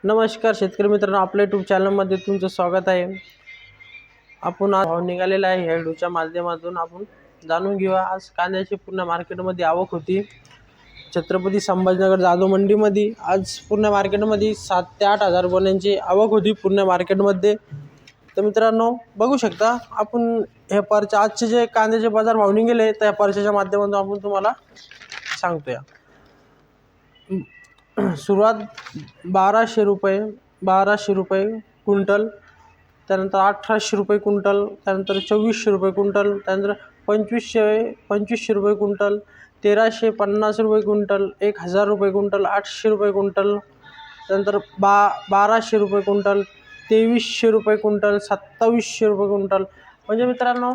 नमस्कार शेतकरी मित्रांनो, आपल्या यूट्यूब चॅनलमध्ये तुमचं स्वागत आहे। आपण आज भाव निघालेला आहे या व्हिडिओच्या माध्यमातून आपण जाणून घेऊया। आज कांद्याची पूर्ण मार्केटमध्ये आवक होती। छत्रपती संभाजीनगर जाधव मंडीमध्ये आज पूर्ण मार्केटमध्ये 7 ते 8 हजार गोण्यांची आवक होती पूर्ण मार्केटमध्ये। तर मित्रांनो बघू शकता आपण हे परचा आजचे जे कांद्याचे बाजार भाव निघाले त्या परच्याच्या माध्यमातून आपण तुम्हाला सांगतोय। सुरुवात 1200 रुपये क्विंटल, त्यानंतर 1800 रुपये क्विंटल, त्यानंतर 2400 रुपये क्विंटल, त्यानंतर 2500 रुपये क्विंटल, 1350 रुपये क्विंटल, 1000 रुपये क्विंटल, 800 रुपये क्विंटल, त्यानंतर 1200 रुपये क्विंटल, 2300 रुपये क्विंटल, 2700 रुपये क्विंटल। म्हणजे मित्रांनो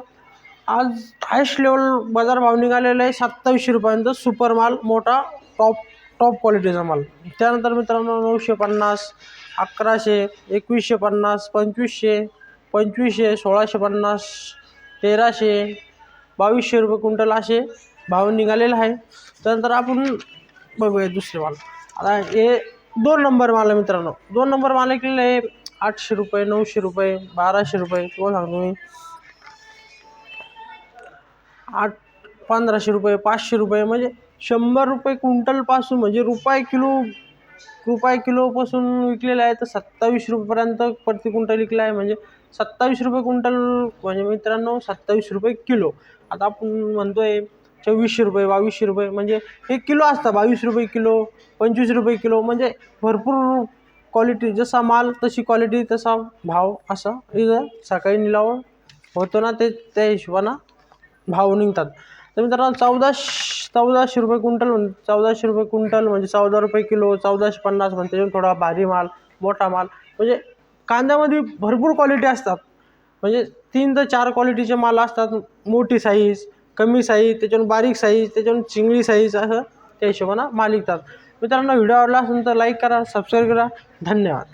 आज हायस्ट लेवल बाजार भाव निघालेला आहे 2700 रुपयांचा सुपर माल, मोठा टॉप क्वालिटीचा माल। त्यानंतर मित्रांनो 950, 1100, 2150, 2500, 1650, 1300, 2200 रुपये क्विंटल असे भाव निघालेले आहे। त्यानंतर आपण बघूया दुसरे माल। आता हे 2 नंबर माल आहे मित्रांनो, 2 नंबर माल केलेले आहे 800 रुपये, 900 रुपये, 1200 रुपये, तुम्हाला सांगतो मी 1500 रुपये, 500 रुपये, म्हणजे 100 रुपये क्विंटलपासून म्हणजे रुपये किलोपासून विकलेला आहे। तर 27 रुपयेपर्यंत प्रति क्विंटल विकला आहे, म्हणजे 27 रुपये क्विंटल, म्हणजे मित्रांनो 27 रुपये किलो। आता आपण म्हणतोय 2400 रुपये, 2200 रुपये, म्हणजे 1 किलो असतं 22 रुपये किलो, 25 रुपये किलो, म्हणजे भरपूर क्वालिटी, जसा माल तशी क्वालिटी तसा भाव, असा इथं सकाळी निलाव होतो ना, त्या हिशोबानं भाव निघतात। तर मित्रांनो 1400 रुपये क्विंटल, 1400 रुपये क्विंटल म्हणजे 14 रुपये किलो, 1450 म्हणजे त्याच्यावर थोडा भारी माल, मोठा माल, म्हणजे कांद्यामध्ये भरपूर क्वालिटी असतात, म्हणजे 3 ते 4 क्वालिटीचे माल असतात। मोठी साईज, कमी साईज, त्याच्यावरून बारीक साईज, त्याच्यावरून चिंगळी साईज, असं त्या हिशोबानं माल विकतात। मित्रांनो व्हिडिओ आवडला असेल तर लाईक करा, सबस्क्राईब करा, धन्यवाद।